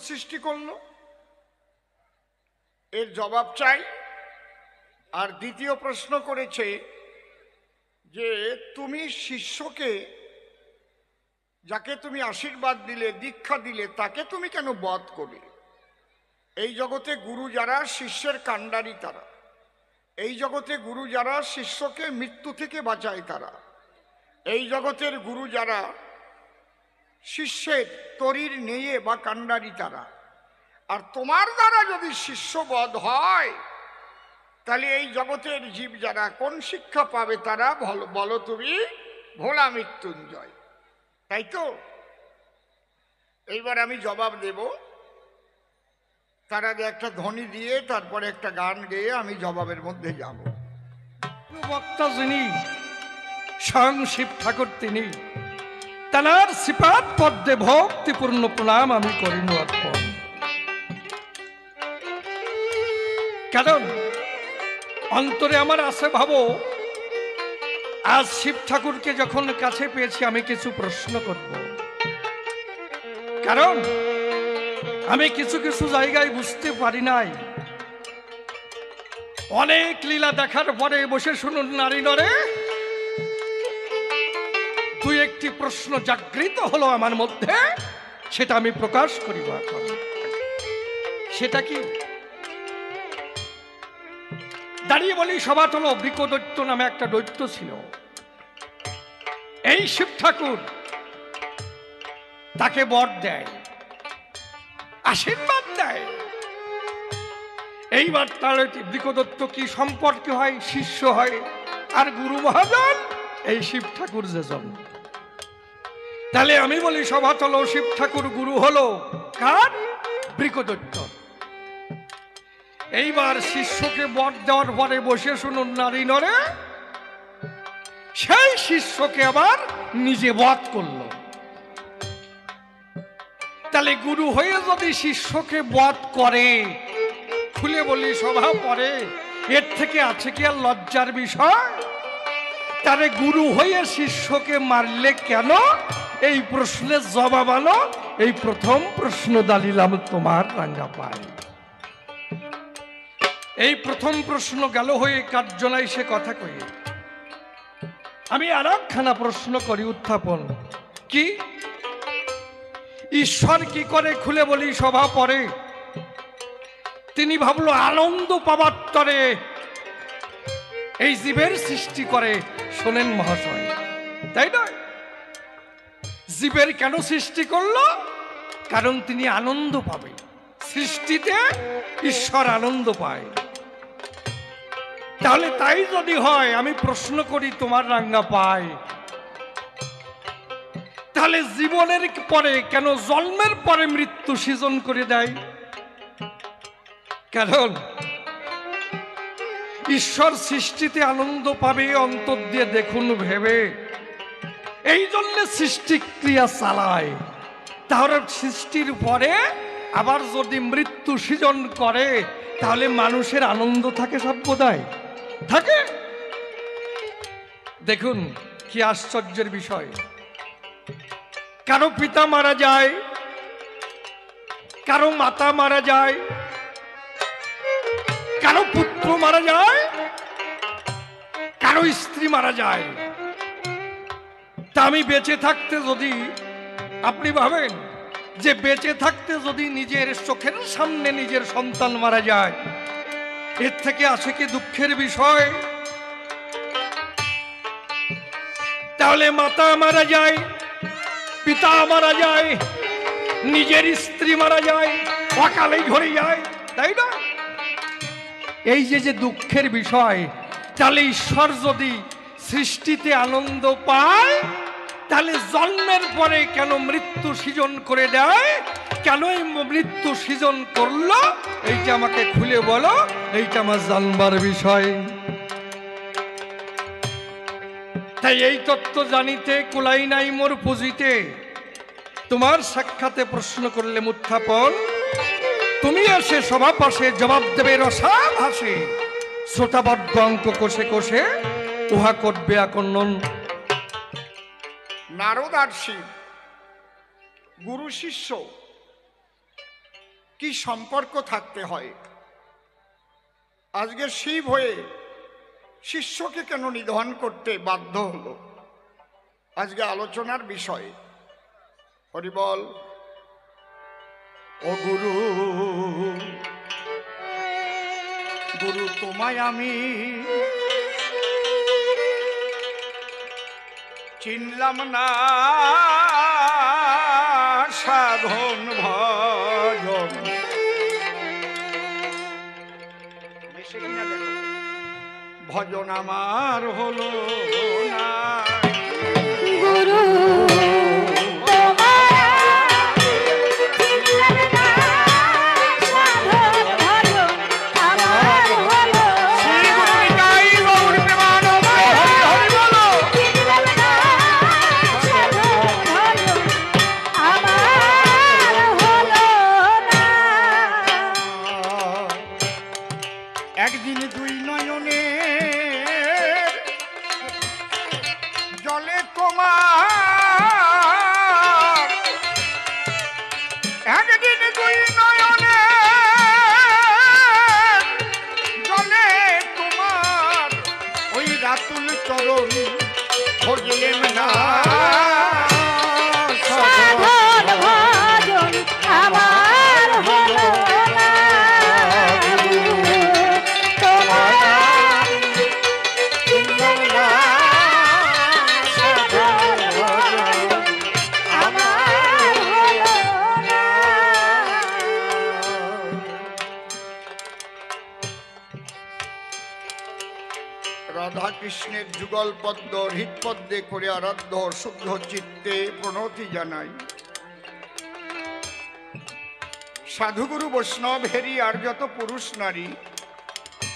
সৃষ্টি করলো? এর জবাব চাই। আর দ্বিতীয় প্রশ্ন করেছে যে তুমি শিষ্যকে, যাকে তুমি আশীর্বাদ দিলে, দীক্ষা দিলে, তাকে তুমি কেন বধ করলে? এই জগতে গুরু যারা, শিষ্যের কাণ্ডারি তারা। এই জগতে গুরু যারা, শিষ্যকে মৃত্যু থেকে বাঁচায় তারা। এই জগতের গুরু যারা, শিষ্যের তরির নেয়ে বা কাণ্ডারি তারা। আর তোমার দ্বারা যদি শিষ্যবধ হয়, তাহলে এই জগতের জীব যারা কোন শিক্ষা পাবে? তারা বলো তুমি ভোলা মৃত্যুঞ্জয়, তাই তো? এইবার আমি জবাব দেব। তার আগে একটা ধ্বনি দিয়ে তারপরে একটা গান গেয়ে আমি জবাবের মধ্যে যাব। বক্তা যিনি স্বয়ং শিব ঠাকুর, তিনি তার শ্রীপাদ পদ্মে ভক্তিপূর্ণ প্রণাম আমি করিনু অর্পণ। কারণ অন্তরে আমার আছে ভাবো, আজ শিব ঠাকুরকে যখন কাছে পেয়েছি আমি কিছু প্রশ্ন করব। কারণ আমি কিছু কিছু জায়গায় বুঝতে পারি নাই। অনেক লীলা দেখার পরে বসে শুনুন নারী নরে, দুই একটি প্রশ্ন জাগৃত হলো আমার মধ্যে, সেটা আমি প্রকাশ করিব এখন। সেটা কি? দাঁড়িয়ে বলি, সভা হলো বৃকদৈত্য নামে একটা দৈত্য ছিল। এই শিব ঠাকুর তাকে বর দেয়, আশীর্বাদ দেয়। এইবার তার বৃকদত্ত কি সম্পর্কে হয়? শিষ্য হয়। আর গুরু মহাজন এই শিব ঠাকুর যেজন। তাহলে আমি বলি সভা হলো শিব ঠাকুর গুরু হলো কার? বৃকদত্ত। এইবার শিষ্যকে বর দেওয়ার পরে বসে শুনুন নারী নরে, সেই শিষ্যকে আবার নিজে বধ করল। তাহলে গুরু হয়ে যদি শিষ্যকে বধ করে, খুলে বলি সভা পরে, এর থেকে আছে কি আর লজ্জার বিষয়? তারে গুরু হয়ে শিষ্যকে মারলে কেন? এই প্রশ্নের জবাব আনো। এই প্রথম প্রশ্ন দাঁড়িলাম তোমার রাঙ্গা পায়। এই প্রথম প্রশ্ন গেল হয়ে কার্যনায় সে কথা কয়ে আমি আর একখানা প্রশ্ন করি উত্থাপন। কি ঈশ্বর কি করে? খুলে বলি সভা পরে, তিনি ভাবলো আনন্দ পাবার তরে এই জীবের সৃষ্টি করে। শোনেন মহাশয়, তাই নয়? জীবের কেন সৃষ্টি করলো? কারণ তিনি আনন্দ পাবে। সৃষ্টিতে ঈশ্বর আনন্দ পায়। তাহলে তাই যদি হয়, আমি প্রশ্ন করি তোমার রাঙ্গা পায়, তাহলে জীবনের পরে কেন জন্মের পরে মৃত্যু সৃজন করে দেয়? কারণ ঈশ্বর সৃষ্টিতে আনন্দ পাবে অন্তর দিয়ে দেখুন ভেবে, এই জন্য সৃষ্টি ক্রিয়া চালায়। তাহলে সৃষ্টির পরে আবার যদি মৃত্যু সৃজন করে, তাহলে মানুষের আনন্দ থাকে সর্বদাই থাকে। দেখুন কি আশ্চর্যের বিষয়। কারো পিতা মারা যায়, কারো মাতা মারা যায়, কারো পুত্র মারা যায়, কারো স্ত্রী মারা যায়। তা আমি বেঁচে থাকতে যদি, আপনি ভাবেন যে বেঁচে থাকতে যদি নিজের চোখের সামনে নিজের সন্তান মারা যায়, এর থেকে আসে কি দুঃখের বিষয়? তাহলে মাতা মারা যায়, পিতা মারা যায়, নিজের স্ত্রী মারা যায়, অকালেই ঝরে যায়, তাই না? এই যে দুঃখের বিষয়, তাহলে ঈশ্বর যদি সৃষ্টিতে আনন্দ পায়, তাহলে জন্মের পরে কেন মৃত্যু সৃজন করে দেয়? কেন এই মৃত্যু সৃজন করলো? এইটা আমাকে খুলে বলো, এইটা আমার জানবার বিষয়। তাই এই তত্ত্ব জানিতে কুলাই নাই মোর পুঁজিতে। তোমার সাক্ষাতে প্রশ্ন করলে উত্থাপন, তুমি এসে সভা পাশে জবাব দেবে রসা ভাসে। শ্রোতাবদ্ধ অঙ্ক কোষে কোষে উহা করবে আকর্ষণ। নারদ আর শিব, গুরু শিষ্য, কি সম্পর্ক থাকতে হয়। আজকে শিব হয়ে শিষ্যকে কেন নিধন করতে বাধ্য হলো, আজকে আলোচনার বিষয়। হরি বল। ও গুরু, গুরু তোমায় আমি চিনলাম না, সাধন ভজন ভজন আমার হলো না। গুরু একদিন দুই নয়নে জলে তোমার, একদিন দুই নয়নে জলে তোমার, ওই রাতুল চরণ ভজলেন না, সাধন ভজন আমার হলো না। রাধা কৃষ্ণের যুগল পদ্ম হৃৎপদ্মে করে আরাধ্য শুদ্ধ চিত্তে প্রণতি জানাই। সাধুগুরু বৈষ্ণব হেরি আর যত পুরুষ নারী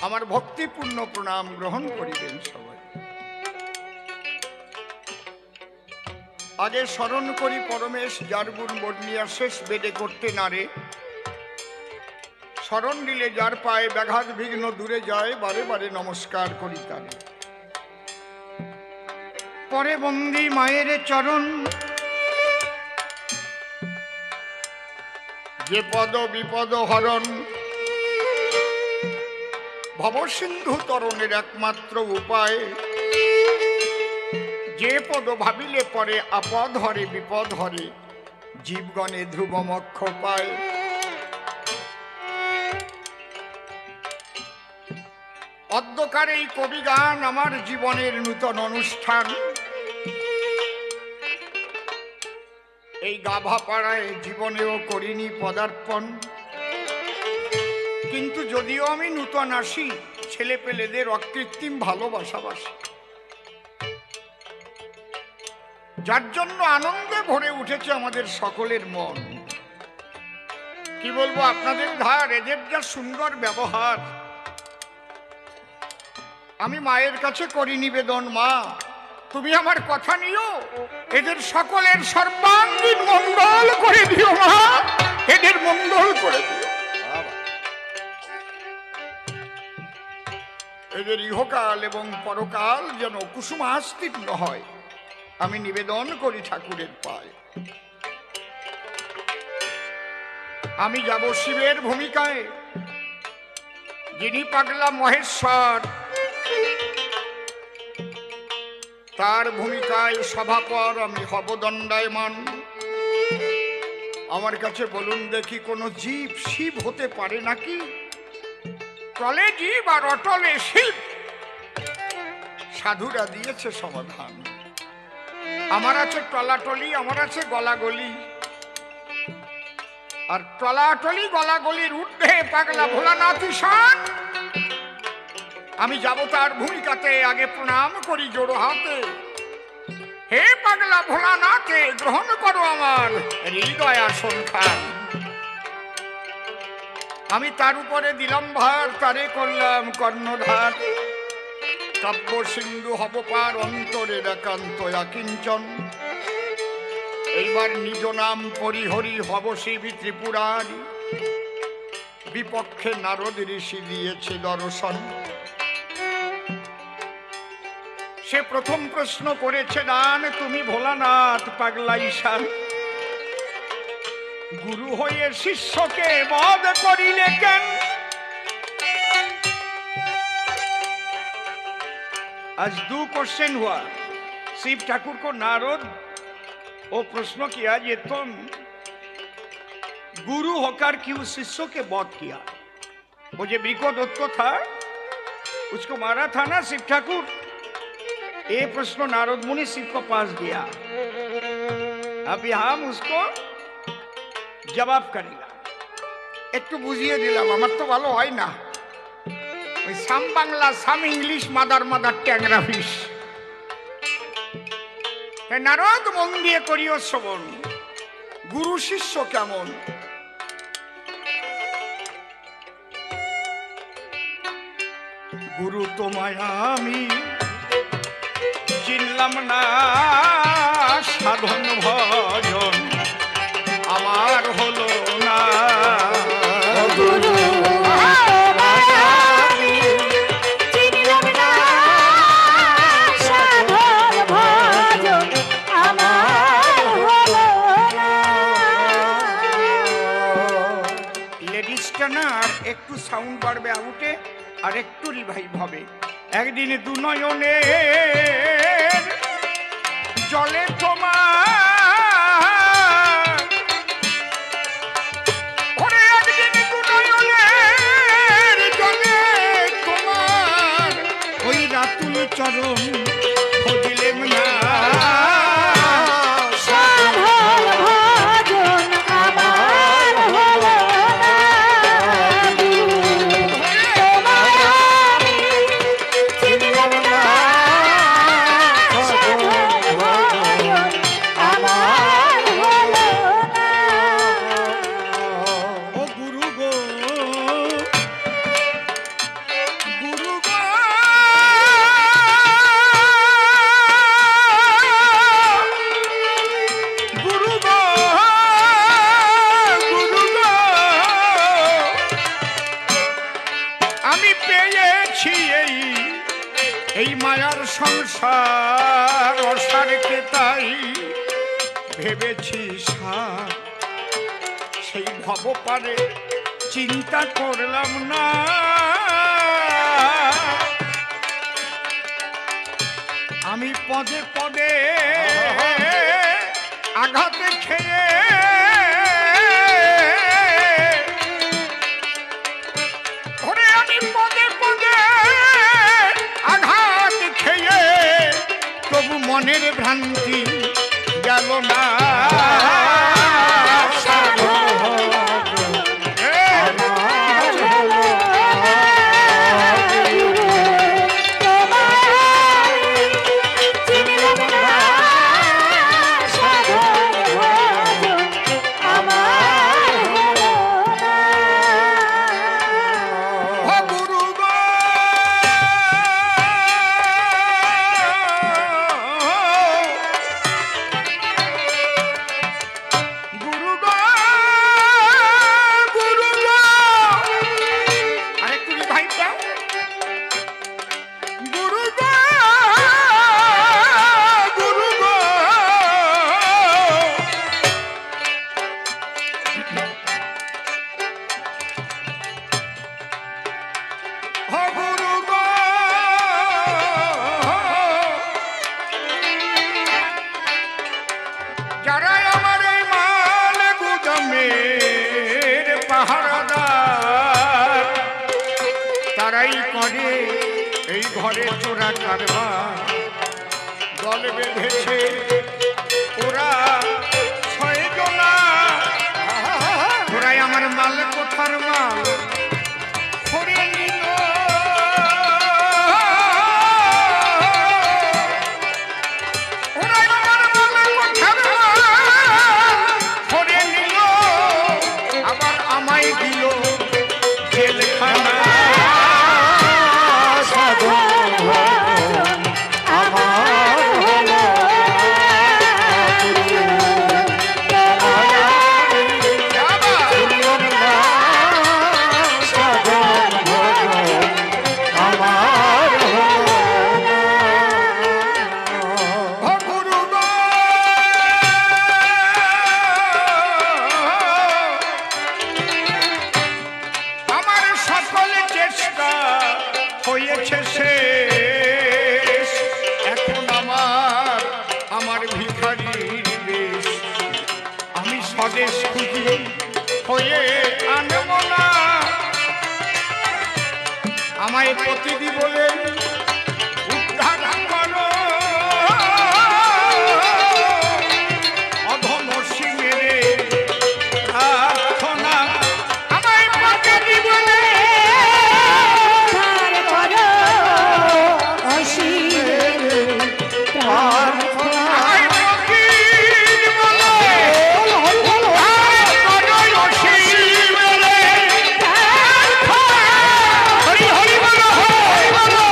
আমার ভক্তিপূর্ণ প্রণাম গ্রহণ করিবেন সবাই। আগে স্মরণ করি পরমেশ, যার গুণ বর্ণিয়া শেষ বেদে করতে নারে, স্মরণ দিলে যার পায়ে ব্যাঘাত বিঘ্ন দূরে যায়, বারে বারে নমস্কার করি তারে। পরে বন্দি মায়ের চরণ, যে পদ বিপদ হরণ, ভবসিন্ধু তরণের একমাত্র উপায়, যে পদ ভাবিলে পরে আপদ হরে বিপদ হরে, জীবগণে ধ্রুব মোক্ষ পায়। অদ্যকার এই কবি গান আমার জীবনের নূতন অনুষ্ঠান। এই গাভা পাড়ায় জীবনেও করিনি পদার্পণ, কিন্তু যদিও আমি নূতন আসি, ছেলে পেলেদের অকৃত্রিম ভালোবাসাবাসি, যার জন্য আনন্দে ভরে উঠেছে আমাদের সকলের মন। কি বলবো আপনাদের ধার, এদের যা সুন্দর ব্যবহার। আমি মায়ের কাছে করি নিবেদন, মা তুমি আমার কথা নিও, এদের সকলের সর্বাঙ্গীন মঙ্গল করে দিও মা, এদের মঙ্গল করে দিও। এদের ইহকাল এবং পরকাল যেন কুসুমাস্তীর্ণ হয়, আমি নিবেদন করি ঠাকুরের পায়ে। আমি যাব শিবের ভূমিকায়, যিনি পাগলা মহেশ্বর, তার ভূমিকায় সভাপর আমি হব দণ্ডায়মান। আমার কাছে বলুন দেখি, কোন জীব শিব হতে পারে নাকি? তলে জীব আর অটলে শিব, সাধুরা দিয়েছে সমাধান। আমার আছে টলাটলি, আমার আছে গলাগলি, আর টলাটলি গলাগলির ঊর্ধ্বে পাগলা ভোলানাথ ঈশান। আমি যাব তার ভূমিকাতে, আগে প্রণাম করি জোড়ো হাতে। হে পাগলা ভোলানাথে, গ্রহণ করো আমার হৃদয় আসন খান। আমি তার উপরে দিলাম ভার, তারে করলাম কর্ণধার। কাব্য সিন্ধু হব পার, অন্তরের একান্ত আকিঞ্চন। এইবার নিজ নাম পরিহরি হব শিব ত্রিপুরারি। বিপক্ষে নারদ ঋষি দিয়েছে দর্শন। সে প্রথম প্রশ্ন করেছে দান, তুমি ভোলানাথ পাগলা ঈশান। गुरु होये शिष्य के बध करिले केन? आज 2 क्वेश्चन हुआ। शिव ठाकुर को नारद वो प्रश्न किया, ये तुम गुरु होकर क्यों शिष्यों के वध किया? वो जो वृकोदत्त था उसको मारा था ना शिव ठाकुर। ये प्रश्न नारद मुनि शिव को पास किया। अभी हम उसको जवाब करेगा। একটু বুঝিয়ে দিলাম, আমার তো ভালো হয় না। ওই সাম Bangla some English mother mother ট্যাংরা ফিস। নারদ মন দিয়ে করিও শ্রবণ, গুরু শিষ্য কেমন? গুরু তোমায় আমি চিনলাম না, সাধন ভজন আমার হলো না। গুরু তোমায় আমি চিনলাম না, সাধন ভজন আমার হলো না। লেডিসটা না আর একটু সাউন্ড বাড়বে আউটে, আর একটু রিভাইভ হবে। একদিন দু নয়নের জলে তোমার, ওরে একদিন দু নয়নের জলে তোমার ওই রাতুল চরণ খুঁজিলেম না। সাধন ভজন আমার হলো না। গুরু তোমায় আমি চিনলাম না, সাধন ভজন আমার হলো না। ও গুরু গো, গুরু গো, গুরু গো, গুরু গো, আমি পেয়েছি এই মায়ার সংসার অসারকে, তাই ভেবেছি সার। সেই ভব পারে চিন্তা করলাম না, আমি পদে পদে আঘাতে খেয়ে ওরে আমি পদে পদে আঘাত খেয়ে তবু মনের ভ্রান্তি গেল না। তারাই করে এই ঘরে চোরা কারবার, দল বেঁধেছে ওরা 6 জনা। ওরাই আমার মাল কোথার মাল করে নিল, ওরাই আমার মাল কোথার মাল করে নিল, আবার আমায় দিল জেলখানা। সাধন ভজন আমার হলো না। বিহারীর বেশ, আমি স্বদেশ খুঁজি হয়ে আনব না। আমায় প্রতিদি বলে উদ্ধার করো, অধম সিংহের প্রার্থনা। আমায় প্রতিদি বলে ধার করো অসীমের প্রার্থনা। আমায় প্রতিদি বলে উদ্ধার করো সিংহের প্রার্থনা। হরি হরি বলো, হরি বলো।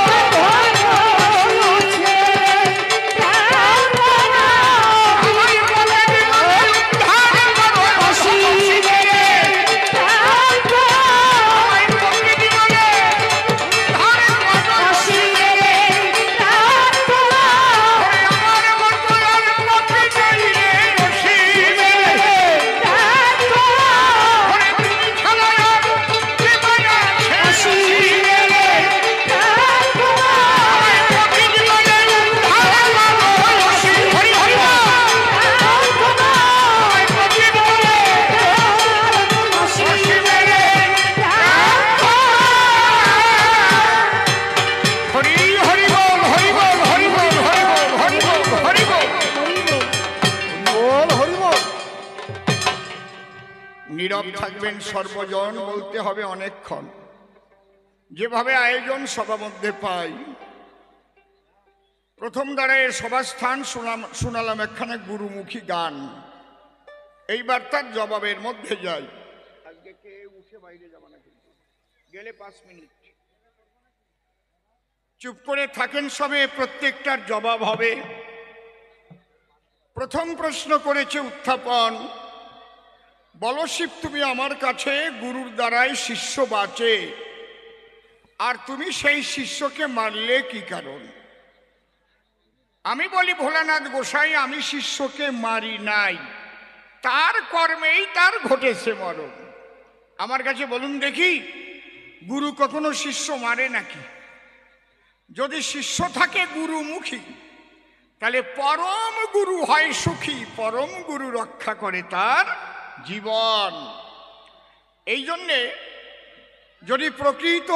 আমায় প্রতিদি বলে উদ্ধার করো সিংহের আমায় প্রতিদি বলে উদ্ধার করো সিংহের আমার মতো আর পথে যাই রে সিংহের ওরে তুমি ছাড়া জীবন আছে সিংহের আমায় প্রতিদি বলে উদ্ধার করো সিংহের হরি হরি বল। আমায় প্রতিদি বলে সিংহের হরি হরি বল, হরি বল, হরি বল, হরি বল, হরি বল, হরি বল, বল হরি বল। নীরব থাকবেন সর্বজন, বলতে হবে অনেকক্ষণ। যেভাবে আয়োজন সভা মধ্যে পাই, প্রথম দ্বারায় সভাস্থান শোনালাম একখানে গুরুমুখী গান। এইবার তার জবাবের মধ্যে যাই। আজকে কে উঠে বাইরে যাবে না, কিন্তু গেলে 5 মিনিট চুপ করে থাকেন সবে, প্রত্যেকটার জবাব হবে। প্রথম প্রশ্ন করেছে উত্থাপন, বলো শিব, তুমি আমার কাছে গুরুর দ্বারাই শিষ্য বাঁচে, আর তুমি সেই শিষ্যকে মারলে কি কারণ? আমি বলি ভোলানাথ গোসাই, আমি শিষ্যকে মারি নাই, তার কর্মেই তার ঘটেছে মরণ। আমার কাছে বলুন দেখি, গুরু কখনো শিষ্য মারে নাকি? যদি শিষ্য থাকে গুরুমুখী, তাহলে পরম গুরু হয় সুখী, পরম গুরু রক্ষা করে তার জীবন। এই জন্যে যদি প্রকৃত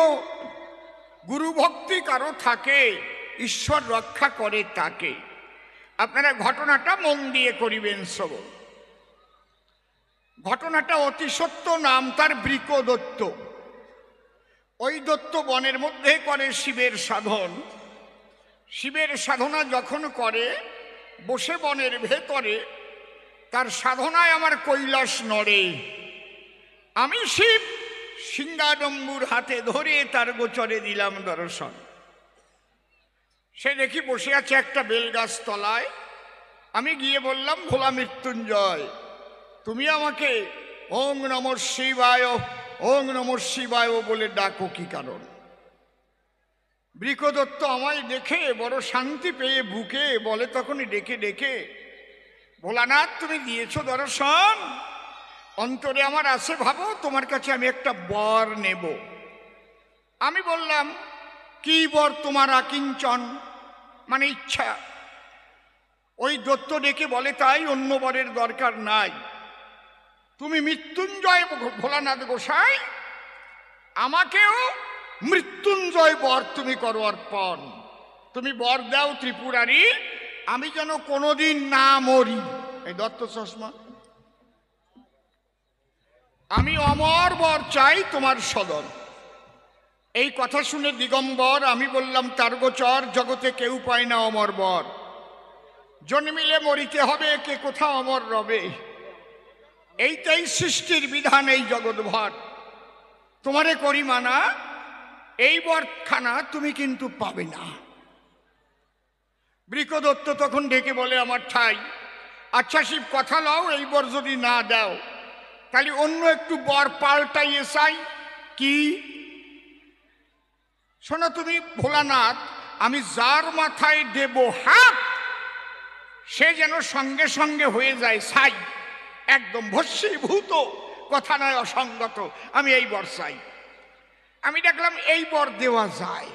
গুরু ভক্তি কারো থাকে, ঈশ্বর রক্ষা করে তাকে। আপনারা ঘটনাটা মন দিয়ে করিবেন শ্রবণ। ঘটনাটা অতি সত্য, নাম তার বৃকদত্ত। ওই দত্ত বনের মধ্যে করে শিবের সাধন। শিবের সাধনা যখন করে বসে বনের ভেতরে, তার সাধনায় আমার কৈলাস নড়ে। আমি শিব সিংহাডম্বুর হাতে ধরে তার গোচরে দিলাম দর্শন। সে দেখি বসে আছে একটা বেলগাছ তলায়। আমি গিয়ে বললাম, ভোলা মৃত্যুঞ্জয়, তুমি আমাকে ওং নমঃ শিবায়, ওং নমঃ শিবায় বলে ডাকো কি কারণ? বৃকদত্ত আমায় দেখে বড় শান্তি পেয়ে বুকে বলে তখনই ডেকে ডেকে, ভোলানাথ তুমি দিয়েছ দর্শন, অন্তরে আমার আছে ভাবো তোমার কাছে আমি একটা বর নেব। আমি বললাম, কি বর তোমার? আকিঞ্চন মানে ইচ্ছা। ওই দত্ত ডেকে বলে, তাই অন্য বরের দরকার নাই। তুমি মৃত্যুঞ্জয় ভোলানাথ গোসাই, আমাকেও মৃত্যুঞ্জয় বর তুমি করো অর্পণ। তুমি বর দাও ত্রিপুরারি, আমি যেন কোনোদিন না মরি। এই দত্ত চশমা, আমি অমর বর চাই তোমার সদন। এই কথা শুনে দিগম্বর, আমি বললাম তার গোচর, জগতে কেউ পায় না অমর বর। জন্মিলে মরিতে হবে, কে কোথাও অমর রবে। এইটাই সৃষ্টির বিধান এই জগৎভর। তোমারে করি মানা, এই বরখানা তুমি কিন্তু পাবে না। বৃকদত্ত তখন ডেকে বলে, আমার ঠাই, আচ্ছা শিব কথা লও, এই বর যদি না দাও তাহলে অন্য একটু বর পাল্টাইয়ে চাই। কি? শোনো তুমি ভোলানাথ, আমি যার মাথায় দেব হাত, সে যেন সঙ্গে সঙ্গে হয়ে যায় ছাই, একদম ভস্মীভূত, কথা নয় অসঙ্গত। আমি এই বর চাই। আমি দেখলাম এই বর দেওয়া যায়,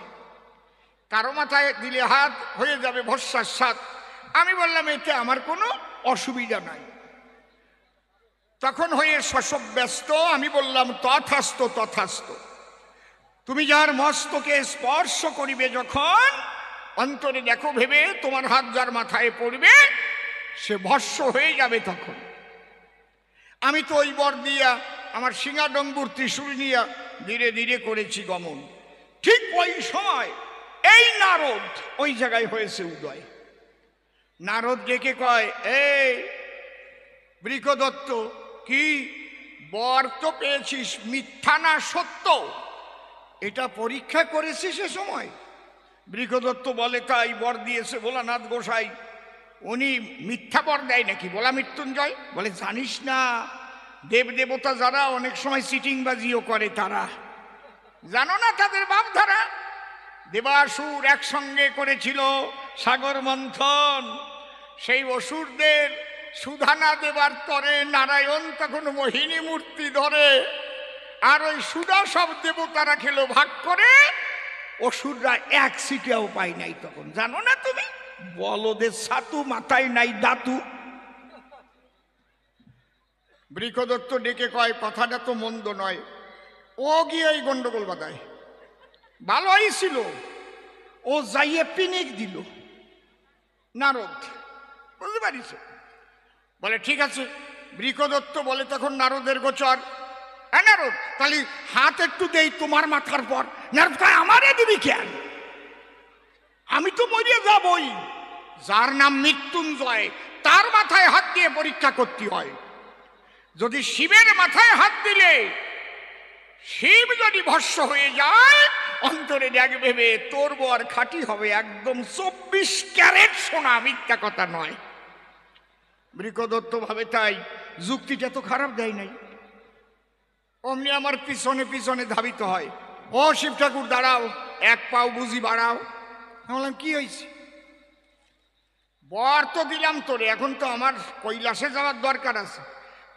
কারো মাথায় দিলে হাত হয়ে যাবে ভস্মার সাত। আমি বললাম, এতে আমার কোনো অসুবিধা নাই। তখন হয়ে শশব ব্যস্ত, আমি বললাম তথাস্ত তথাস্ত। তুমি যার মস্তকে স্পর্শ করিবে যখন, অন্তরে দেখো ভেবে তোমার হাত যার মাথায় পড়বে সে ভস্য হয়ে যাবে। তখন আমি তো ওই বর দিয়া আমার সিংহাডম্বুর ত্রিশূল নিয়া ধীরে ধীরে করেছি গমন। ঠিক ওই সময় এই নারদ ওই জায়গায় হয়েছে উদয়। নারদ ডেকে কয়, এই বৃকদত্ত, কি বর তো পেয়েছিস, মিথ্যা না সত্য এটা পরীক্ষা করেছিস সে সময়? বৃকদত্ত বলে, তাই বর দিয়েছে ভোলানাথ গোসাই। উনি মিথ্যা বর দেয় নাকি? বলা মৃত্যুঞ্জয় বলে, জানিস না দেবদেবতা যারা অনেক সময় সিটিংবাজিও করে, তারা জানো না তাদের ভাবধারা? দেবাসুর একসঙ্গে করেছিল সাগর মন্থন, সেই অসুরদের সুধানা দেবার তরে নারায়ণ তখন মোহিনী মূর্তি ধরে, আর ওই সুধা সব দেবতারা খেলো ভাগ করে, অসুররা এক সিটিয়াও পাই নাই তখন। জানো না তুমি? বলদের সাতু, মাথায় নাই দাতু। বৃকদত্ত ডেকে কয়, কথাটা তো মন্দ নয়। ও গিয়ে এই গন্ডগোল বাধায়, ভালোই ছিল, ও যাইয়ে পিনিক দিল নারদ, বুঝতে পারিস? বলে ঠিক আছে। বৃকদত্ত বলে তখন নারদের গোচর, নারদ তাহলে হাত একটু দেই তোমার মাথার পর। নারদ কয়, আমারে দিবি কেন? আমি তো মরিয়ে যাবই। যার নাম মৃত্যুঞ্জয় তার মাথায় হাত দিয়ে পরীক্ষা করতে হয়। যদি শিবের মাথায় হাত দিলে শিব যদি ভস্য হয়ে যায়, অন্তরে দেখ ভেবে তোর বর খাঁটি হবে, একদম 24 ক্যারেট সোনা, মিথ্যা কথা নয়। বৃকদত্ত ভাবে তাই, যুক্তিটা তো খারাপ দেয় নাই। অমনি আমার পিছনে পিছনে ধাবিত হয়, ও শিব ঠাকুর দাঁড়াও, এক পাও বুঝি বাড়াও। বললাম কি হয়েছে? বর তো দিলাম তোরে, এখন তো আমার কৈলাসে যাওয়ার দরকার আছে।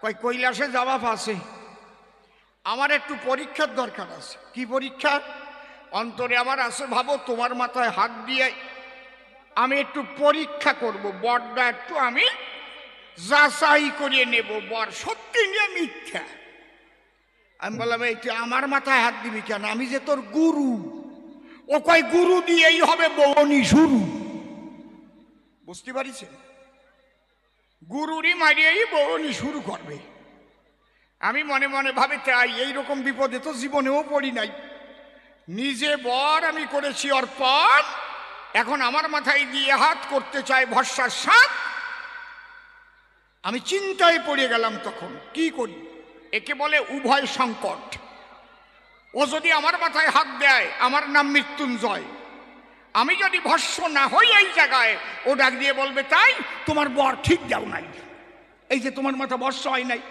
কই কৈলাসে যাওয়া আছে, আমার একটু পরীক্ষার দরকার আছে। কি পরীক্ষা? অন্তরে আমার আছে, ভাবো তোমার মাথায় হাত দিয়ে আমি একটু পরীক্ষা করব, বরটা একটু আমি যাচাই করিয়ে নেব, বর সত্যি নিয়ে মিথ্যা। আমি বললাম, এই তুই আমার মাথায় হাত দিবি কেন? আমি যে তোর গুরু। ও কয়, গুরু দিয়েই হবে বউনি শুরু। বুঝতে পারিস? গুরুরই মারিয়েই বউনি শুরু করবে। আমি মনে মনে ভাবে তাই, এইরকম বিপদে তো জীবনেও পড়ি নাই। নিজে বর আমি করেছি অর্পণ, এখন আমার মাথায় দিয়ে হাত করতে চায় ভরসার সাথ। আমি চিন্তায় পড়ে গেলাম তখন, কি করি? একে বলে উভয় সংকট। ও যদি আমার মাথায় হাত দেয়, আমার নাম মৃত্যুঞ্জয়, আমি যদি ভস্য না হই এই জায়গায়, ও ডাক দিয়ে বলবে, তাই তোমার বর ঠিক যাও নাই, এই যে তোমার মাথা ভস্য হয় নাই,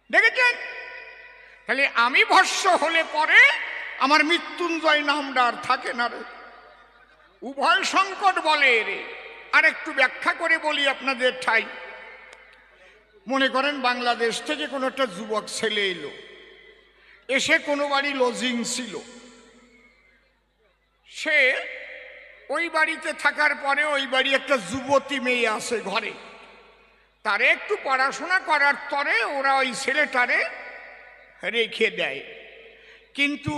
দেখেছেন? তাহলে আমি ভস্য হলে পরে আমার মৃত্যুঞ্জয় নামটা আর থাকে না রে। উভয় সংকট বলে রে। আর একটু ব্যাখ্যা করে বলি আপনাদের ঠাই। মনে করেন বাংলাদেশ থেকে কোনো একটা যুবক ছেলে এলো, এসে কোনো বাড়ি লজিং ছিল, সে ওই বাড়িতে থাকার পরে ওই বাড়ি একটা যুবতী মেয়ে আছে ঘরে, তারে একটু পড়াশোনা করার তরে ওরা ওই ছেলেটারে রেখে দেয়। কিন্তু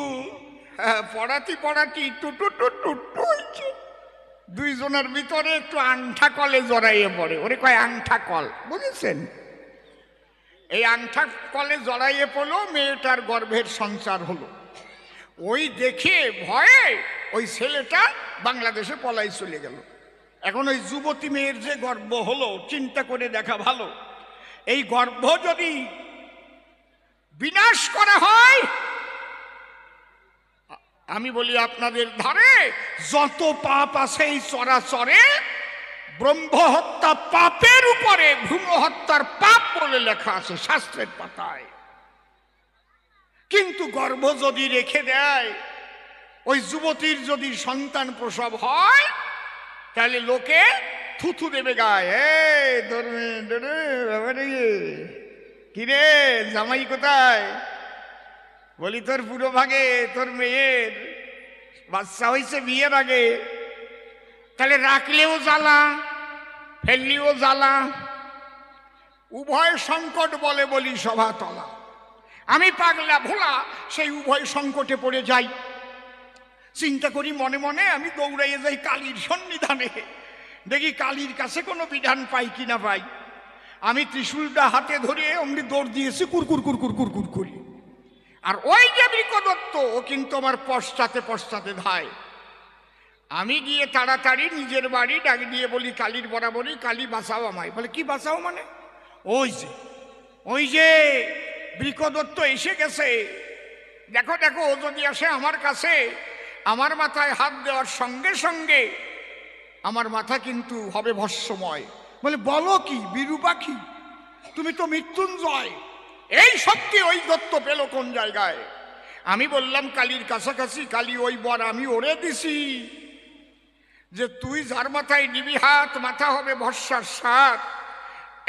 পড়াতি পড়াতি টুটু টুটু হয়েছে, দুইজনের ভিতরে একটু আংঠা কলে জড়াইয়ে পড়ে। ওরে কয় আংঠা কল, বুঝেছেন? এই আংঠা কলে জড়াইয়ে পড়লো, মেয়েটার গর্ভের সঞ্চার হলো। ওই দেখে ভয়ে ওই ছেলেটা বাংলাদেশে পলাই চলে গেল। এখন ওই যুবতী মেয়ের যে গর্ভ হলো, চিন্তা করে দেখা ভালো, এই গর্ভ যদি বিনাশ করা হয়, আমি বলি আপনাদের ধারে যত পাপ আছে এই চরাচরে, ব্রহ্ম হত্যা পাপের উপরে ভ্রূণ হত্যার পাপ বলে লেখা আছে শাস্ত্রের পাতায়। কিন্তু গর্ভ যদি রেখে দেয়, ওই যুবতীর যদি সন্তান প্রসব হয়, তাহলে লোকে থুথু দেবে গায়ে, কিরে জামাই কোথায়? বলি তোর পুরো ভাগে তোর মেয়ের বাচ্চা হয়েছে বিয়ের আগে, তাহলে রাখলেও জ্বালা, ফেললিও জ্বালা, উভয় সংকট বলে বলি সভা তলা। আমি পাগলা ভোলা সেই উভয় সংকটে পড়ে যাই। চিন্তা করি মনে মনে, আমি দৌড়াইয়ে যাই কালীর সন্নিধানে, দেখি কালীর কাছে কোনো বিধান পাই কিনা পাই। আমি ত্রিশূলটা হাতে ধরে অমনি দৌড় দিয়েছি কুরকুর কুরকুর কুরকুর করি। আর ওই যে বৃকদত্ত, ও কিন্তু আমার পশ্চাতে পশ্চাতে ধায়। আমি গিয়ে তাড়াতাড়ি নিজের বাড়ি ডাক দিয়ে বলি কালীর বরাবরই, কালী বাঁচাও আমায়। বলে কি বাঁচাও মানে? ওই যে বৃকদত্ত এসে গেছে, দেখো দেখো, ও যদি আসে আমার কাছে, আমার মাথায় হাত দেওয়ার সঙ্গে সঙ্গে আমার মাথা কিন্তু হবে ভস্মময়। বলে বলো কি বীরু পাখি, তুমি তো মৃত্যুঞ্জয়, এই শক্তি ওই দত্ত পেল কোন জায়গায়? আমি বললাম কালীর কাছাকাছি। কালী ওই বর আমি ওরে দিছি যে তুই যার মাথায় নিবি হাত, মাথা হবে ভস্মার সাত।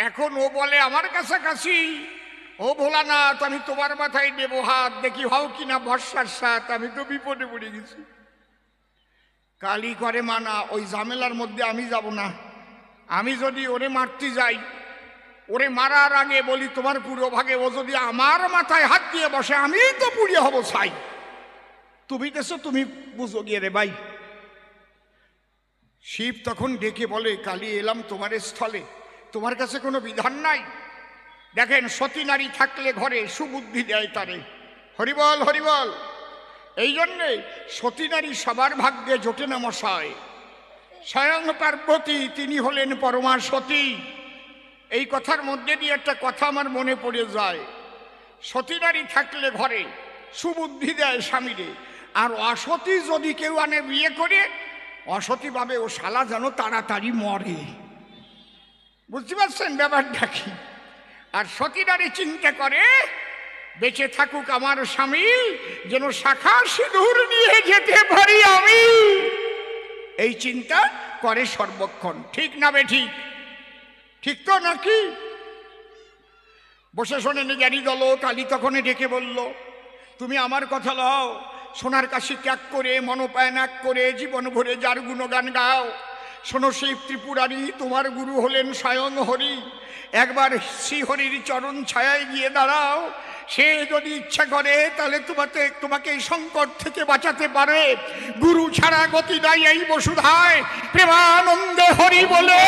এখন ও বলে আমার কাছাকাছি, ও ভোলানাথ আমি তোমার মাথায় নেবো হাত, দেখি হও কিনা ভস্মার সাত। আমি তো বিপদে পড়ে গেছি। কালী করে মানা, ওই ঝামেলার মধ্যে আমি যাব না। আমি যদি ওরে মারতে যাই, ওরে মারার আগে বলি তোমার পুরো ভাগে, ও যদি আমার মাথায় হাত দিয়ে বসে, আমি তো পুড়িয়ে হব ছাই। তুমি দেশো, তুমি বুঝো গিয়ে রে ভাই। শিব তখন ডেকে বলে কালী এলাম তোমার স্থলে, তোমার কাছে কোনো বিধান নাই? দেখেন সতী নারী থাকলে ঘরে সুবুদ্ধি দেয় তারে। হরিবল হরিবল। এই জন্যে সতী নারী সবার ভাগ্যে জোটে না মশায়। স্বয়ং পার্বতী তিনি হলেন পরমা সতী। এই কথার মধ্যে দিয়ে একটা কথা আমার মনে পড়ে যায়। সতী নারী থাকলে ঘরে সুবুদ্ধি দেয় স্বামীরে, আর অসতী যদি কেউ আনে বিয়ে করে, অসতী ভাবে ও শালা যেন তাড়াতাড়ি মরে। বুঝতে পারছেন ব্যাপারটা কি? আর সতী নারী চিন্তা করে বেঁচে থাকুক আমার স্বামী, যেন শাখা সিঁদুর নিয়ে যেতে পারি আমি। এই চিন্তা করে সর্বক্ষণ। ঠিক না বে ঠিক? ঠিক তো নাকি? বসে শোনেন জ্ঞানী দল। কালী তখন ডেকে বলল তুমি আমার কথা লও, সোনার কাশি ত্যাগ করে মনোপায়ন এক করে জীবন ভরে যার গুণগান গাও। শোনো সেই ত্রিপুরারি তোমার গুরু হলেন স্বয়ং হরি। একবার শ্রীহরির চরণ ছায়ায় গিয়ে দাঁড়াও, সে যদি ইচ্ছা করে তাহলে তোমাকে এই সংকট থেকে বাঁচাতে পারে। গুরু ছাড়া গতি নাই এই বসুধায়, প্রেমানন্দে হরি বলে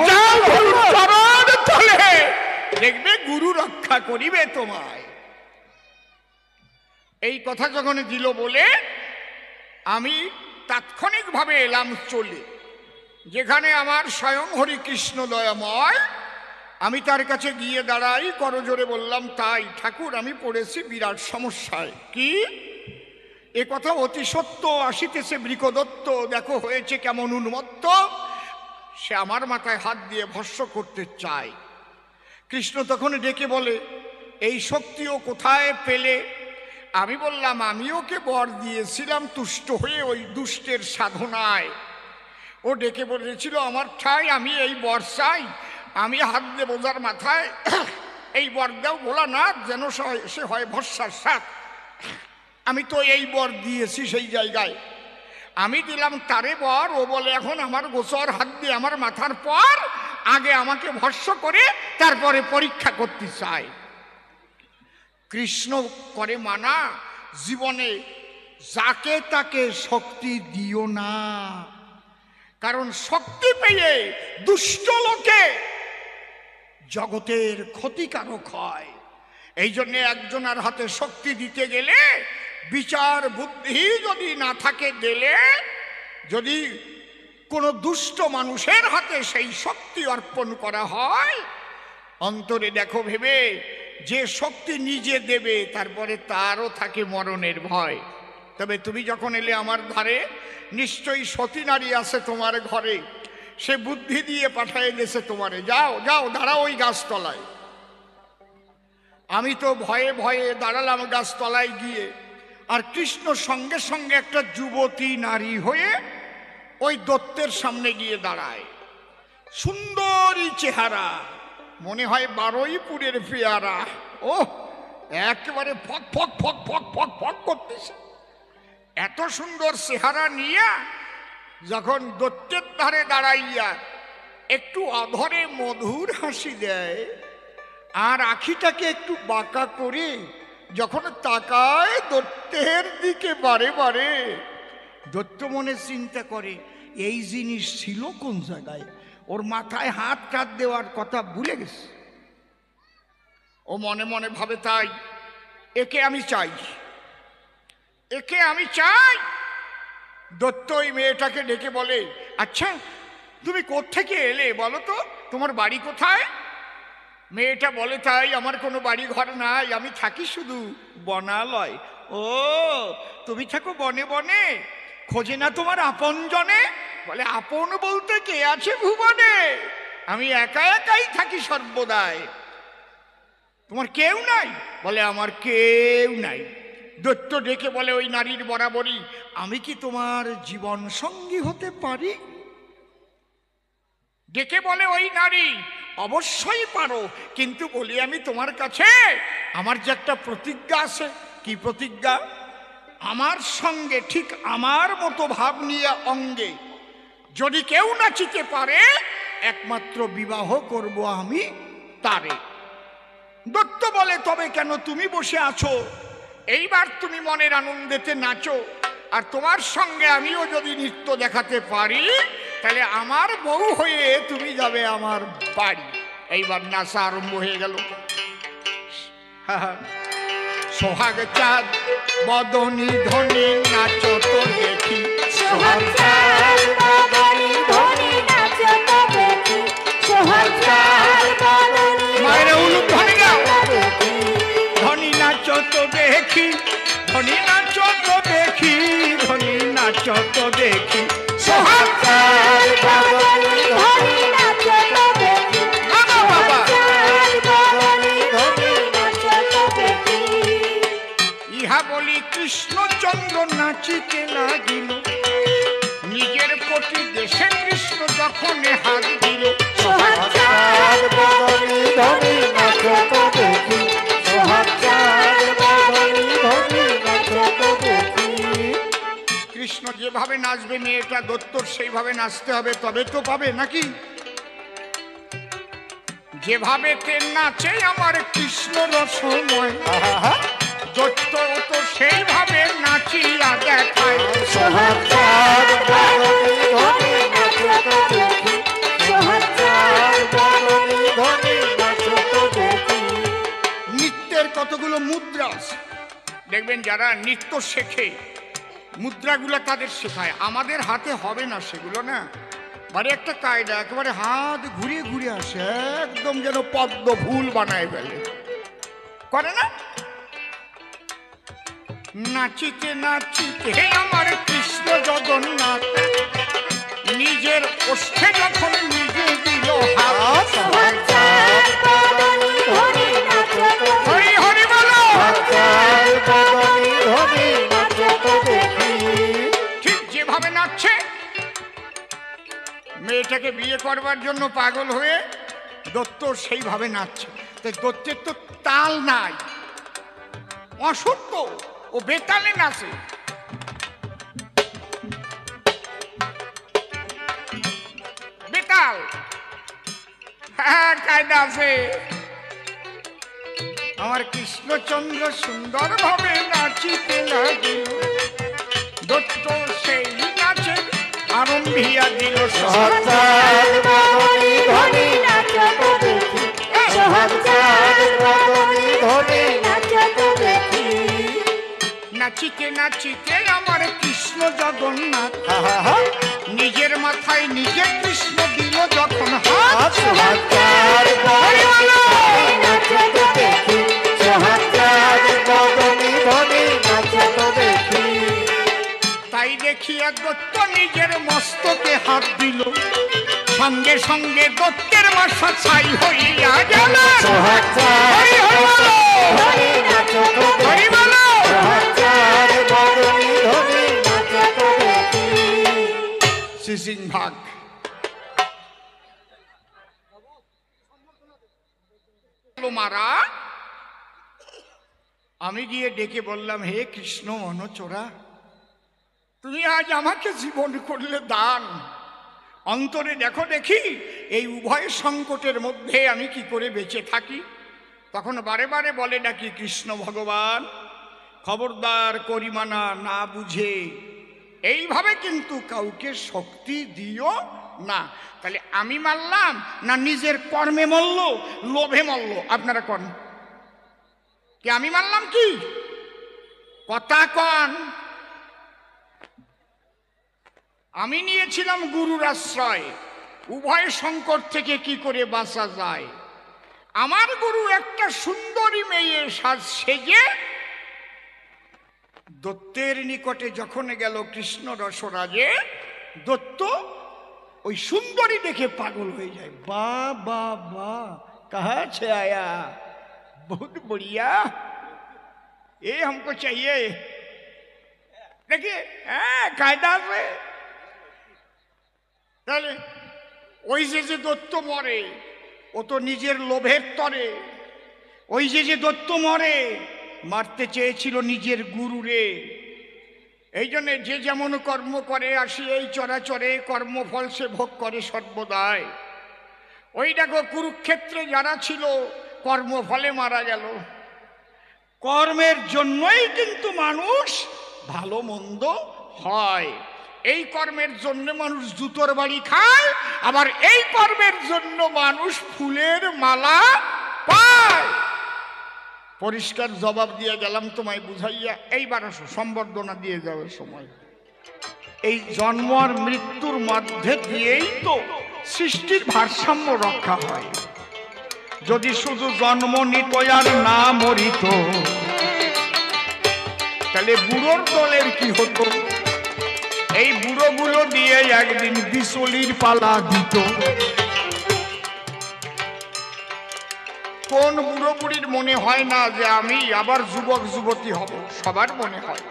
যাও গুরুর চরণ তলে, দেখবে গুরু রক্ষা করিবে তোমায়। এই কথা যখন দিল বলে আমি তাৎক্ষণিকভাবে এলাম চলে, যেখানে আমার স্বয়ং হরিকৃষ্ণ দয়াময়। আমি তার কাছে গিয়ে দাঁড়াই, করজোরে বললাম তাই ঠাকুর আমি পড়েছি বিরাট সমস্যায়। কি? এ কথা অতি সত্য আসিতেছে বৃকদত্ত, দেখো হয়েছে কেমন উন্মত্ত। সে আমার মাথায় হাত দিয়ে ভস্ম করতে চায়। কৃষ্ণ তখন ডেকে বলে এই শক্তিও কোথায় পেলে? আমি বললাম আমি ওকে বর দিয়েছিলাম তুষ্ট হয়ে ওই দুষ্টের সাধনায়। ও ডেকে বলেছিল আমার ঠাই আমি এই বর চাই, আমি হাত দেব যার মাথায়, এই বর দাও ভোলানাথ যেন সে হয় ভস্মার সাত। আমি তো এই বর দিয়েছি সেই জায়গায়, আমি দিলাম তারে বর। ও বলে এখন আমার গোচর হাত দিয়ে আমার মাথার পর আগে আমাকে ভস্ম করে তারপরে পরীক্ষা করতে চায়। কৃষ্ণ করে মানা, জীবনে যাকে তাকে শক্তি দিও না, কারণ শক্তি পেয়ে দুষ্ট লোকে জগতের ক্ষতিকারক হয়। এই জন্য একজনের হাতে শক্তি দিতে গেলে বিচার বুদ্ধি যদি না থাকে দিলে, যদি কোনো দুষ্ট মানুষের হাতে সেই শক্তি অর্পণ করা হয়, অন্তরে দেখো ভেবে যে শক্তি নিজে দেবে তারপরে তারও থাকে মরণের ভয়। তবে তুমি যখন এলে আমার ধারে, নিশ্চয়ই সতী নারী আছে তোমার ঘরে, সে বুদ্ধি দিয়ে পাঠিয়ে দিয়েছে তোমারে, যাও যাও দাঁড়াও ওই গাছতলায়। আমি তো ভয়ে ভয়ে দাঁড়ালাম গাছতলায় গিয়ে, আর কৃষ্ণ সঙ্গে সঙ্গে একটা যুবতী নারী হয়ে ওই দত্তের সামনে গিয়ে দাঁড়ায়। সুন্দরী চেহারা, মনে হয় বারুইপুরের পেয়ারা। ও একেবারে ফক ফক ফক ফক ফক ফক করতেছে। এত সুন্দর চেহারা নিয়ে যখন দত্তের ধারে দাঁড়াইয়া একটু অধরে মধুর হাসি দেয়, আর আখিটাকে একটু বাঁকা করে যখন তাকায় দৈত্যের দিকে বারে বারে, দৈত্য মনে চিন্তা করে এই জিনিস ছিল কোন জায়গায়, ওর মাথায় হাত টাত দেওয়ার কথা ভুলে গেছে। ও মনে মনে ভাবে তাই একে আমি চাই, একে আমি চাই। দৈত্য ওই মেয়েটাকে ডেকে বলে, আচ্ছা তুমি কোত্থেকে এলে বলো তো, তোমার বাড়ি কোথায়? মেয়েটা বলে, তাই আমার কোনো বাড়ি ঘর নাই, আমি থাকি শুধু বনালয়। ও তুমি থাকো বনে বনে, খোঁজে না তোমার আপন জনে? বলে, আপন বলতে কে আছে ভুবনে, আমি একা একাই থাকি সর্বদাই। তোমার কেউ নাই? বলে, আমার কেউ নাই। দৈত্য ডেকে বলে ওই নারীর বরাবরই, আমি কি তোমার জীবন সঙ্গী হতে পারি? ডেকে বলে ওই নারী, অবশ্যই পারো, কিন্তু বলি আমি তোমার কাছে, আমার যে একটা প্রতিজ্ঞা আছে। কি প্রতিজ্ঞা? আমার সঙ্গে ঠিক আমার মতো ভাব নিয়ে অঙ্গে যদি কেউ নাচিতে পারে, একমাত্র বিবাহ করব আমি তারে। দৈত্য বলে, তবে কেন, তুমি বসে আছো, এইবার তুমি মনের আনন্দেতে নাচো, আর তোমার সঙ্গে আমিও যদি নৃত্য দেখাতে পারি, তাহলে আমার বউ হয়ে তুমি যাবে আমার বাড়ি। এইবার নাচা আরম্ভ হয়ে গেল। সোহাগ চাঁদ বদনী ধনী নাচো তো দেখি, সোহাগ চাঁদ বদনী ধনী নাচো তো দেখি, সোহাগ চাঁদ বদনী মায়েরা উলুক ধনী গাও, দেখি, ধনী নাচো তো দেখি, ধনী নাচো তো দেখি, ধনী নাচো তো দেখি। সোহাগ চাঁদ বদনী ধনী নাচো তো দেখি, বাবা বাবা, চাঁদ বদনী ধনী নাচো তো দেখি। ইহা বলি কৃষ্ণচন্দ্র নাচিতে লাগিল, নিজের প্রতি দেশে কৃষ্ণ যখন হাত দিল। সোহাগ চাঁদ বদনী ধনী নাচো তো দেখি, সোহাগ চাঁদ বদনী ধনী নাচো তো দেখি। কৃষ্ণ যেভাবে নাচবে মেয়েটা দৈত্যর সেইভাবে নাচতে হবে, তবে তো পাবে নাকি? যেভাবে তে নাচে আমার কৃষ্ণ রসময়, দৈত্য তো সেইভাবে নাচিয়া দেখায়। সোহাগ চাঁদ বদনী ধনী নাচো তো দেখি, সোহাগ চাঁদ বদনী ধনী নাচো তো দেখি। নৃত্যের কতগুলো মুদ্রা আছে, দেখবেন যারা নৃত্য শেখে মুদ্রাগুলো তাদের শেখায়, আমাদের হাতে হবে না সেগুলো না। মানে একটা কায়দা, একেবারে হাত ঘুরিয়ে ঘুরিয়ে আসে, একদম যেন পদ্ম ফুল বানায় ফেলে, করে না? নাচিতে নাচিতে আমার কৃষ্ণ জগন্নাথ নিজের ওষ্ঠে যখন নিজে দিল হাত। সোহাগ চাঁদ বদনী ধনী নাচো তো দেখি, হরি হরি বলো। সোহাগ চাঁদ বদনী ধনী নাচো তো দেখি। ঠিক যেভাবে নাচছে, মেয়েটাকে বিয়ে করবার জন্য পাগল হয়ে দৈত্য সেইভাবে নাচছে। তো দৈত্যের তো তাল নাই, অসুস্থ, ও বেতালে নাচে। বেতাল, হ্যাঁ কায়দা আছে। আমার কৃষ্ণচন্দ্র সুন্দর ভাবে নাচিতে লাগিল, দৈত্য সেই নাচে আরম্ভিয়া দিল। সোহাগ চাঁদ বদনী ধনী নাচো তো দেখি, সোহাগ চাঁদ বদনী ধনী নাচো তো দেখি। নাচিতে নাচিতে আমার কৃষ্ণ জগন্নাথ নিজের মাথায় নিজে কৃষ্ণ দিল যখন হাত। সোহাগ চাঁদ বদনী ধনী নাচো তো দেখি, সোহাগ চাঁদ বদনী ধনী নাচো তো দেখি। তাই দেখিয়া দত্ত নিজের মস্তকে হাত দিল, সঙ্গে সঙ্গে দত্তের মাথা ছাই হইয়া গেল। সোহাগ চাঁদ হরি হরি বলো, ধনী নাচো তো হরি দেখি, বলো। সোহাগ চাঁদ বদনী ধনী নাচো তো দেখি। সিসিং ভাগ। মারা, আমি গিয়ে ডেকে বললাম, হে কৃষ্ণ অনচোরা, তুমি আজ আমাকে জীবন করলে দান, অন্তরে দেখো দেখি এই উভয় সংকটের মধ্যে আমি কি করে বেঁচে থাকি। তখন বারে বারে বলে নাকি কৃষ্ণ ভগবান, খবরদার করিমানা না বুঝে এইভাবে কিন্তু কাউকে শক্তি দিও না। তাহলে আমি মারলাম না নিজের কর্মে মরল, লোভে মরল? আপনারা কন কি আমি মারলাম? কি কথা কন? আমি নিয়েছিলাম গুরুর আশ্রয়, উভয় সংকট থেকে কি করে বাঁচা যায়। আমার গুরু একটা সুন্দরী মেয়ে সাজ সেজে দত্তের নিকটে যখন গেল কৃষ্ণ রসরাজে, দত্ত ওই সুন্দরী দেখে পাগল হয়ে যায়। বা বা বা কাহা से आया, बहुत बढ़िया, ये हमको चाहिए। देखिए कायदा से। তাহলে ওই যে দত্ত মরে, ও তো নিজের লোভের তরে। ওই যে দত্ত মরে, মারতে চেয়েছিল নিজের গুরুরে। এই জন্যে যে যেমন কর্ম করে আসি এই চরাচরে কর্মফল সে ভোগ করে সর্বদাই। ওই দেখো কুরুক্ষেত্রে যারা ছিল কর্মফলে মারা গেল। কর্মের জন্যই কিন্তু মানুষ ভালো মন্দ হয়। এই কর্মের জন্য মানুষ জুতোর বাড়ি খায়, আবার এই কর্মের জন্য মানুষ ফুলের মালা পায়। পরিষ্কার জবাব দিয়ে গেলাম তোমায় বুঝাইয়া। এইবার আসো, সম্বর্ধনা দিয়ে যাওয়ার সময়। এই জন্ম আর মৃত্যুর মধ্যে দিয়েই তো সৃষ্টির ভারসাম্য রক্ষা হয়। যদি শুধু জন্ম নিত আর না মরিত, তাহলে বুড়োর দলের কি হতো? এই বুড়োগুলো দিয়ে একদিন বিচলির পালা দিত। কোন বুড়ো বুড়ির মনে হয় না যে আমি আবার যুবক যুবতী হব? সবার মনে হয়।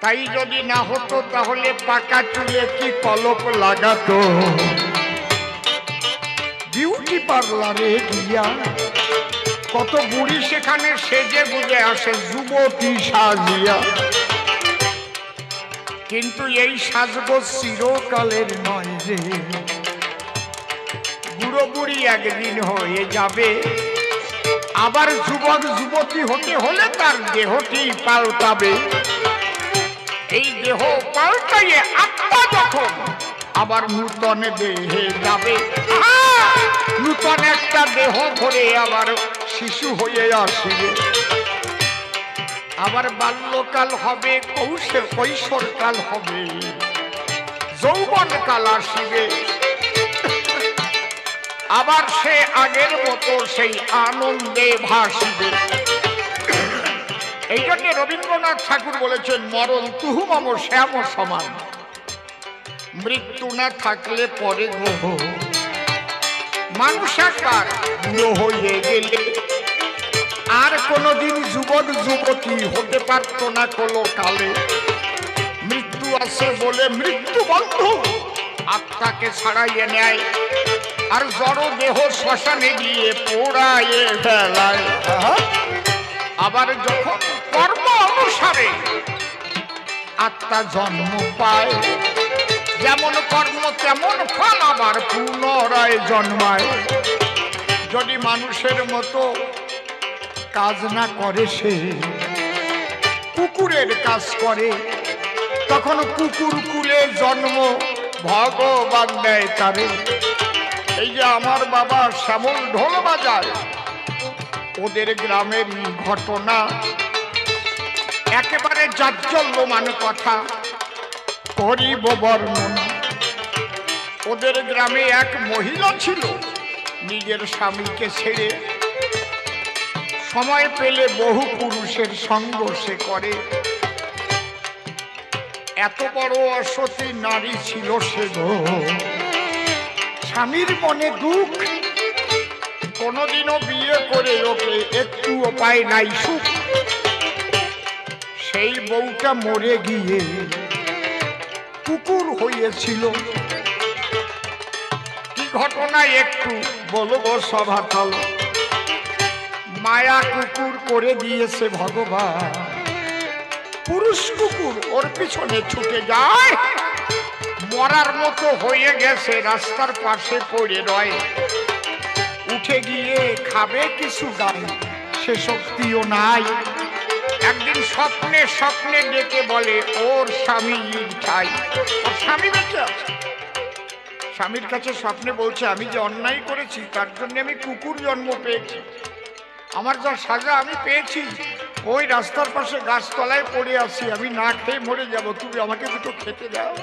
তাই যদি না হতো তাহলে পাকা চুলে কি কলপ লাগাতো বিউটি পার্লারে গিয়া। কত বুড়ি সেখানে সেজে গুজে আসে যুবতী সাজিয়া। কিন্তু এই সাজগোজ চিরকালের নয় রে, বুড়ো বুড়ি একদিন হয়ে যাবে। আবার যুবক যুবতী হতে হলে তার দেহটি পাল্টাবে। এই দেহ পাল্টাইয়ে আত্মা যখন আবার নূতন দেহে যাবে, নূতন একটা দেহ ধরে আবার শিশু হয়ে আসবে। আবার বাল্যকাল হবে, কৈশোরকাল হবে, যৌবনকাল আসবে। আবার সে আগের মতো সেই আনন্দে ভাসবে। এই জন্য রবীন্দ্রনাথ ঠাকুর বলেছেন, মরণ তুহু মম শ্যাম সমান। মৃত্যু না থাকলে পরে গ্রহ। মানুষ একবার বুড়ো হয়ে গেলে আর কোনদিন যুবক যুবতী হতে পারত না কোনো কালে। মৃত্যু আছে বলে মৃত্যু বন্ধু আত্মাকে ছাড়াইয়ে নেয়, আর জড় দেহ শ্মশানে গিয়ে পোড়াইয়ে ফেলায়। আবার যখন কর্ম অনুসারে আত্মা জন্ম পায়, যেমন কর্ম তেমন ফল আবার পুনরায় জন্মায়। যদি মানুষের মতো কাজ না করে, সে কুকুরের কাজ করে, তখন কুকুর কুলে জন্ম ভগবান দেয় তারে। এই যে আমার বাবা শ্যামল ঢোল বাজায়, ওদের গ্রামের ঘটনা একেবারে জাজ্জল্যমান কথা করিব বর্ণনা। ওদের গ্রামে এক মহিলা ছিল, নিজের স্বামীকে ছেড়ে সময় পেলে বহু পুরুষের সঙ্গ সে করে। এত বড় অসতী নারী ছিল সে গো। স্বামীর মনে দুঃখ, কোনদিনও বিয়ে করে ওকে একটুও পায় নাই সুখ। সেই বউটা মরে গিয়ে কুকুর হয়েছিল। কি ঘটনা একটু বলবো সভাতল। মায়া কুকুর করে দিয়েছে ভগবান। পুরুষ কুকুর ওর পিছনে ছুটে যায়, মরার মতো হয়ে গেছে, রাস্তার পাশে পড়ে রয়, উঠে গিয়ে খাবে কিছু গায়ে, সে শক্তিও নাই। একদিন স্বপ্নে স্বপ্নে ডেকে বলে ওর স্বামী ঠাই, ওর স্বামী বেঁচে আছে। স্বামীর কাছে স্বপ্নে বলছে আমি যে অন্যায় করেছি তার জন্য আমি কুকুর জন্ম পেয়েছি, আমার যা সাজা আমি পেয়েছি, ওই রাস্তার পাশে গাছতলায় পড়ে আছি, আমি না খেয়ে মরে যাব, তুমি আমাকে দুটো খেতে দাও।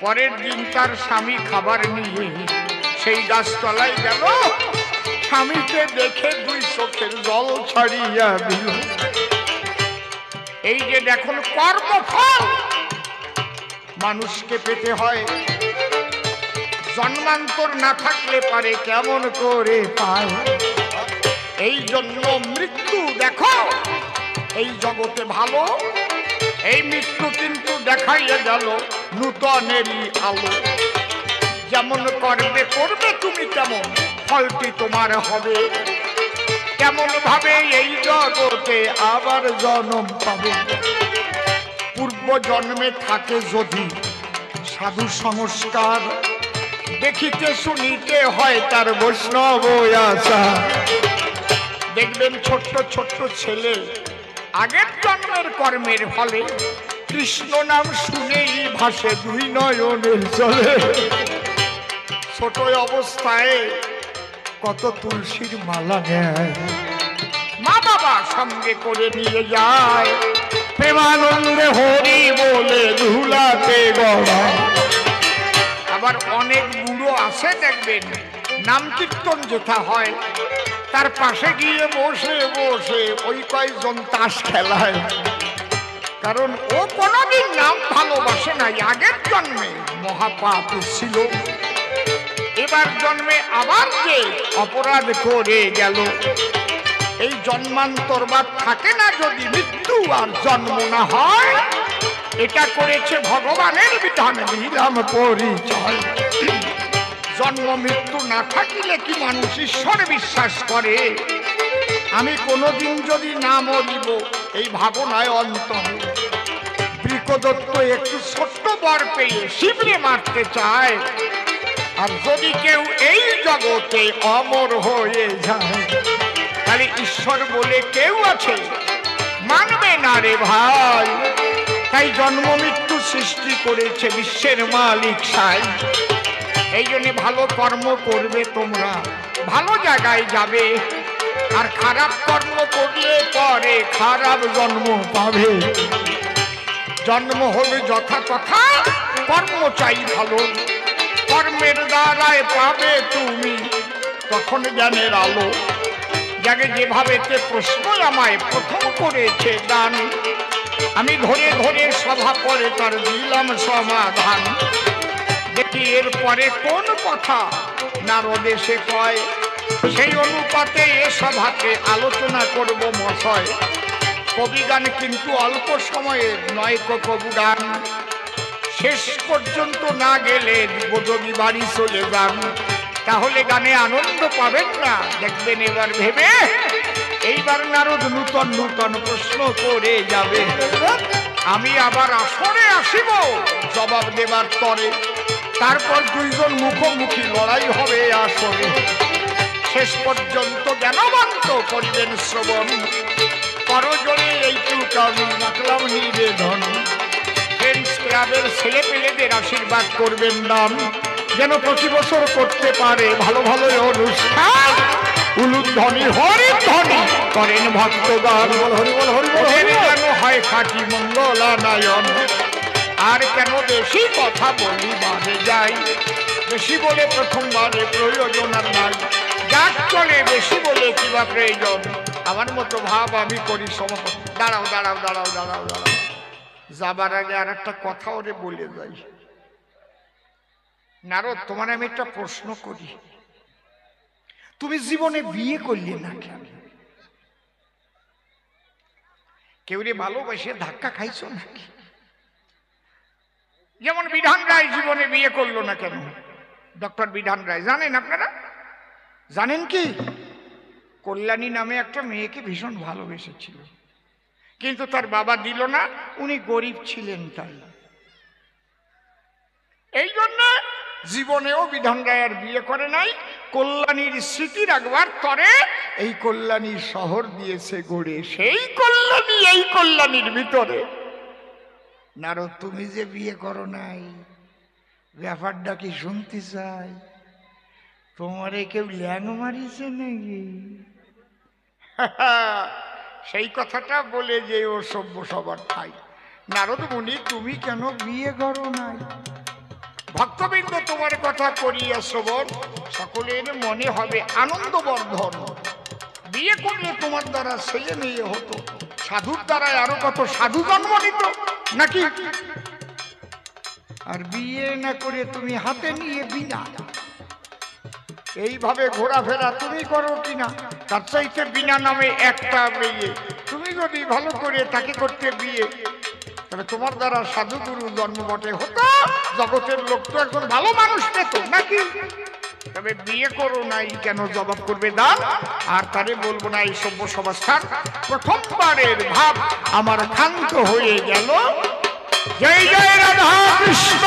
পরের দিন তার স্বামী খাবার নিয়ে সেই গাছতলায় গেল, স্বামীকে দেখে দুই চোখের জল ছাড়িয়া দিল। এই যে দেখুন কর্মফল মানুষকে পেতে হয়, জন্মান্তর না থাকলে পারে কেমন করে পায়। এই জন্য মৃত্যু দেখো এই জগতে ভালো, এই মৃত্যু কিন্তু দেখাইয়া গেল নূতনেরই আলো। যেমন করবে করবে তুমি তেমন ফলটি তোমার হবে, কেমন ভাবে এই জগতে আবার জন্ম পাবে। পূর্ব জন্মে থাকে যদি সাধু সংস্কার, দেখিতে শুনিতে হয় তার বৈষ্ণব আচার। দেখবেন ছোট্ট ছোট্ট ছেলে আগের জন্মের কর্মের ফলে কৃষ্ণ নাম শুনেই ভাসে দুই নয়নের জলে। ছোট অবস্থায় কত তুলসীর মালা নেয়, মা বাবা সঙ্গে করে নিয়ে যায়, প্রেমানন্দে হরি বলে ধুলাতে গড়ায়। আবার অনেক বুড়ো আছে দেখবেন নাম কীর্তন যেটা হয় তার পাশে গিয়ে বসে বসে ওই কয়েকজন তাস খেলায়, কারণ ও কোনোদিন নাম ভালোবাসে নাই, আগের জন্মে মহাপাপ ছিল, এবার জন্মে আবার যে অপরাধ করে গেল। এই জন্মান্তরবাদ থাকে না, যদি মৃত্যু আর জন্ম না হয়, এটা করেছে ভগবানের বিধান, দিলাম পরিচয়। জন্ম মৃত্যু না থাকিলে কি মানুষ ঈশ্বর বিশ্বাস করে? আমি কোনোদিন যদি না মরিব এই ভাবনায় অন্ত। বৃকদত্ত একটু ছোট্ট বর পেয়ে শিবরে মারতে চায়, আর যদি কেউ এই জগতে অমর হয়ে যায় তাহলে ঈশ্বর বলে কেউ আছে? মানবে না রে ভাই। তাই জন্ম মৃত্যু সৃষ্টি করেছে বিশ্বের মালিক সাই। এই জন্য ভালো কর্ম করবে, তোমরা ভালো জায়গায় যাবে, আর খারাপ কর্ম করলে পরে খারাপ জন্ম পাবে। জন্ম হবে যথা তথা, কর্ম চাই ভালো, কর্মের দ্বারায় পাবে তুমি তখন জ্ঞানের আলো। যাকে যেভাবে প্রশ্ন আমায় প্রথম করেছে দান, আমি ধরে ধরে সভা করে তার দিলাম সমাধান। দেখি এরপরে কোন কথা নারদ এসে কয়, সেই অনুপাতে এ সভাকে আলোচনা করব মশয়। কবিগান কিন্তু অল্প সময়ের নয়, কবিগান শেষ পর্যন্ত না গেলে যদি বাড়ি চলে যান তাহলে গানে আনন্দ পাবেন না। দেখবেন এবার ভেবে এইবার নারদ নূতন নূতন প্রশ্ন করে যাবে। আমি আবার আসরে আসিব জবাব দেবার তরে, তারপর দুইজন মুখোমুখি লড়াই হবে আসরে। শেষ পর্যন্ত জ্ঞানবন্ত করিবেন শ্রবণ, করজোড়ে এইটুকু আমি রাখলাম নিবেদন। ফ্রেন্ডস ক্লাবের ছেলে পেলেদের আশীর্বাদ করবেন দান, যেন প্রতি বছর করতে পারে ভালো ভালো অনুষ্ঠান। উলুধ্বনি হরির ধ্বনি করেন ভক্তগণ, যেন হয় খাঁটি মঙ্গলানায়ন। আর কেন বেশি কথা বলি বাদে যাই, বেশি বলে প্রথমবারে প্রয়োজন আর নাই। যাক চলে বেশি বলে কিবা প্রয়োজন, আমার মতো ভাব আমি করি সমাপন। দাঁড়াও দাঁড়াও দাঁড়াও দাঁড়াও দাঁড়াও, যাবার আগে আর একটা কথা ওরে বলে যাই। নারদ, তোমার আমি একটা প্রশ্ন করি, তুমি জীবনে বিয়ে করলে না কেন? কেউ রে ভালোবাসে ধাক্কা খাইছো নাকি? যেমন বিধান রায় জীবনে বিয়ে করলো না কেন? ডক্টর বিধান রায় জানেন আপনারা? জানেন কি, কল্যাণী নামে একটা মেয়েকে ভীষণ ভালোবেসেছিল, কিন্তু তার বাবা দিল না, উনি গরিব ছিলেন তাই। এই জন্য জীবনেও বিধান রায় আর বিয়ে করে নাই। কল্যাণীর স্মৃতি রাখবার তরে এই কল্যাণী শহর দিয়েছে গড়ে, সেই কল্যাণী এই কল্যাণীর ভিতরে। নারদ, তুমি যে বিয়ে করো নাই, ব্যাপারটা কি শুনতে চাই? তোমারে কেউ ল্যাং মারিছে নাকি? সেই কথাটা বলে যে ও সভ্য সবার ঠাই। নারদ মুনি, তুমি কেন বিয়ে করো নাই? ভক্তবৃন্দ তোমার কথা করিয়া শ্রবণ, সকলের মনে হবে আনন্দবর্ধন। বিয়ে করলে তোমার দ্বারা ছেলে মেয়ে হতো, সাধুর দ্বারায় আরো কত সাধু জন্ম নিত নাকি? আর বিয়ে না করে তুমি হাতে নিয়ে বিনা এইভাবে ঘোরাফেরা তুমি করো কিনা? তার চাইতে বিনা নামে একটা মেয়ে তুমি যদি ভালো করে তাকে করতে বিয়ে, তাহলে তোমার দ্বারা সাধু গুরু জন্ম বটে হতো, জগতের লোক তো একজন ভালো মানুষ পেত নাকি? তবে বিয়ে করো নাই কেন জবাব করবে দান, আর তারে বলবো না এই সভ্য সমাজটার প্রথমবারের ভাব আমার ক্ষান্ত হয়ে গেল। জয় জয় রাধা কৃষ্ণ।